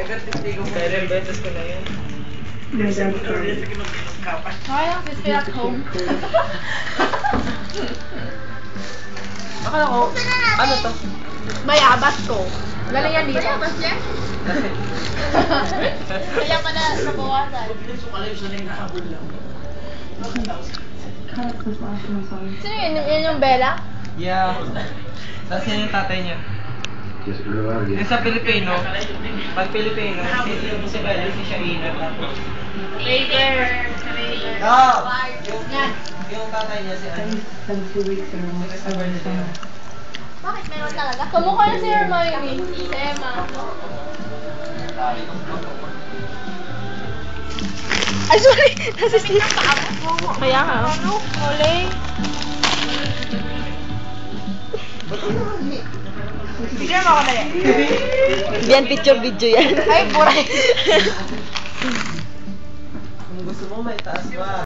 Kailan beses ko na yun? Sayang, just stay at home. Akala ko, ano to? Bayabas ko. Galing yan dito. Bayabas yan? Kaya pa na nabawasan. Sino yun? Yun yung Bella? Yeah. Tapos yun yung tatay niya. Yung sa Pilipino, pag Pilipino, si Bella, si siya Ina. Later. No! Yung tatay niya si ano? Bakit meron talaga? Kamukha na si Hermione. Si Emma. Ay, sorry! Nasa sila. Kaya nga. Uli. Bigyan mo ako na yan. Yan, picture-video yan. Ay, buray. Kung gusto mo, may taas ba?